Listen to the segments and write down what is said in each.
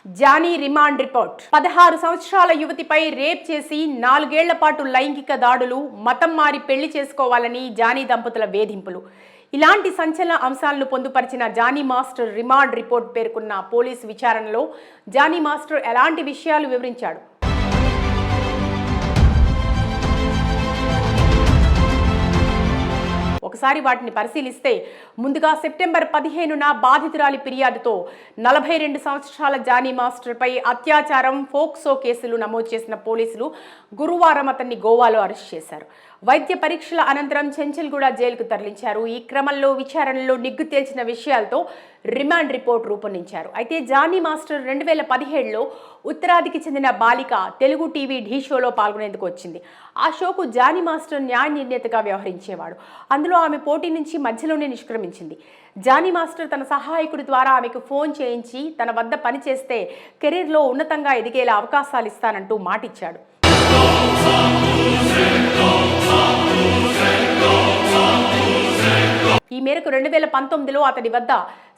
Johnny remand report 16 సంవత్సరాల యువతిపై rape చేసి 4 ఏళ్ల పాటు లైంగిక దాడులు, మతం మారి పెళ్లి చేసుకోవాలని జానీ దంపతుల వేధింపులు. ఇలాంటి సంచలన అంశాలను పొందుపరిచిన జానీ మాస్టర్ రిమాండ్ రిపోర్ట్ పేర్కొన్న పోలీసు విచారణలో జానీ మాస్టర్ ఎలాంటి విషయాలు వివరించాడు. ఒకసారి వాటిని పరిశీలిస్తే ముందుగా సెప్టెంబర్ 15న బాధితురాలి ఫిర్యాదుతో 42 సంవత్సరాల జానీ మాస్టర్పై అత్యాచారం, ఫోక్సో కేసులు నమోదు చేసిన పోలీసులు గురువారం అతన్ని గోవాలో అరెస్ట్ చేశారు. వైద్య పరీక్షల అనంతరం చెంచల్గూడ జైలుకు తరలించారు. ఈ క్రమంలో విచారణలో నిగ్గు తేల్చిన విషయాలతో రిమాండ్ రిపోర్ట్ రూపొందించారు. అయితే జానీ మాస్టర్ 2017లో ఉత్తరాదికి చెందిన బాలిక తెలుగు టీవీ ఢీ షోలో పాల్గొనేందుకు వచ్చింది. ఆ షోకు జానీ మాస్టర్ న్యాయ నిర్ణేతగా వ్యవహరించేవాడు. అందులో ఆమె పోటీ నుంచి మధ్యలోనే నిష్క్రమించింది. జానీ మాస్టర్ తన సహాయకుడి ద్వారా ఆమెకు ఫోన్ చేయించి తన వద్ద పనిచేస్తే కెరీర్లో ఉన్నతంగా ఎదిగేలా అవకాశాలు ఇస్తానంటూ మాటిచ్చాడు. ఈ మేరకు 2019లో అతడి వద్ద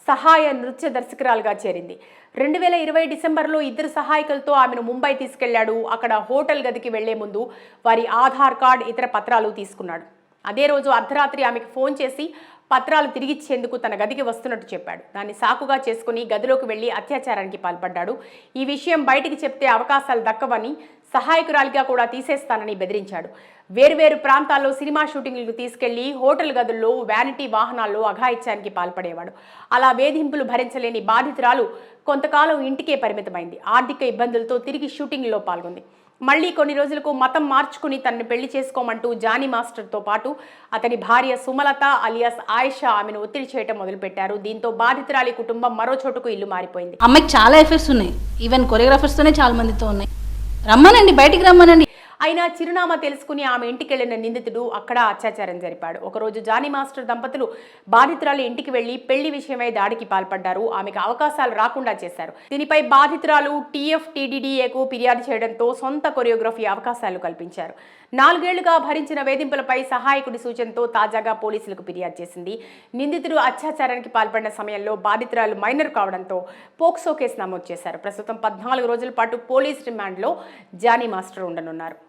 సహాయ నృత్య దర్శకురాలుగా చేరింది. 2020 డిసెంబర్లో ఇద్దరు సహాయకులతో ఆమెను ముంబై తీసుకెళ్లాడు. అక్కడ హోటల్ గదికి వెళ్లే ముందు వారి ఆధార్ కార్డ్, ఇతర పత్రాలు తీసుకున్నాడు. అదే రోజు అర్ధరాత్రి ఆమెకు ఫోన్ చేసి పత్రాలు తిరిగిచ్చేందుకు తన గదికి వస్తున్నట్టు చెప్పాడు. దాన్ని సాకుగా చేసుకుని గదిలోకి వెళ్లి అత్యాచారానికి పాల్పడ్డాడు. ఈ విషయం బయటికి చెప్తే అవకాశాలు దక్కవని, సహాయకురాలిగా కూడా తీసేస్తానని బెదిరించాడు. వేర్వేరు ప్రాంతాల్లో సినిమా షూటింగ్లకు తీసుకెళ్లి హోటల్ గదుల్లో, వ్యానిటీ వాహనాల్లో అఘాయిత్యానికి పాల్పడేవాడు. అలా వేధింపులు భరించలేని బాధితురాలు కొంతకాలం ఇంటికే పరిమితమైంది. ఆర్థిక ఇబ్బందులతో తిరిగి షూటింగ్లో పాల్గొంది. మళ్లీ కొన్ని రోజులకు మతం మార్చుకుని తనను పెళ్లి చేసుకోమంటూ జానీ మాస్టర్తో పాటు అతని భార్య సుమలత అలియాస్ ఆయిషా ఆమెను ఒత్తిడి చేయడం మొదలుపెట్టారు. దీంతో బాధితురాలి కుటుంబం మరో చోటుకు ఇల్లు మారిపోయింది. అమ్మాయికి చాలా ఎఫెక్ట్స్ ఉన్నాయి. ఈవెన్ కొరియోగ్రాఫర్స్తోనే చాలా మందితో ఉన్నాయి. రమ్మనండి, బయటికి రమ్మనండి. అయినా చిరునామా తెలుసుకుని ఆమె ఇంటికి వెళ్లిన నిందితుడు అక్కడ అత్యాచారం జరిపాడు. ఒకరోజు జానీ మాస్టర్ దంపతులు బాధితురాలి ఇంటికి వెళ్లి పెళ్లి విషయమై దాడికి పాల్పడ్డారు. ఆమెకు అవకాశాలు రాకుండా చేశారు. దీనిపై బాధితురాలు TFTDDAకు ఫిర్యాదు చేయడంతో సొంత కొరియోగ్రఫీ అవకాశాలు కల్పించారు. 4 ఏళ్లుగా భరించిన వేధింపులపై సహాయకుడి సూచనతో తాజాగా పోలీసులకు ఫిర్యాదు చేసింది. నిందితుడు అత్యాచారానికి పాల్పడిన సమయంలో బాధితురాలు మైనర్ కావడంతో పోక్సో కేసు నమోదు చేశారు. ప్రస్తుతం 14 రోజుల పాటు పోలీస్ రిమాండ్లో జానీ మాస్టర్ ఉండనున్నారు.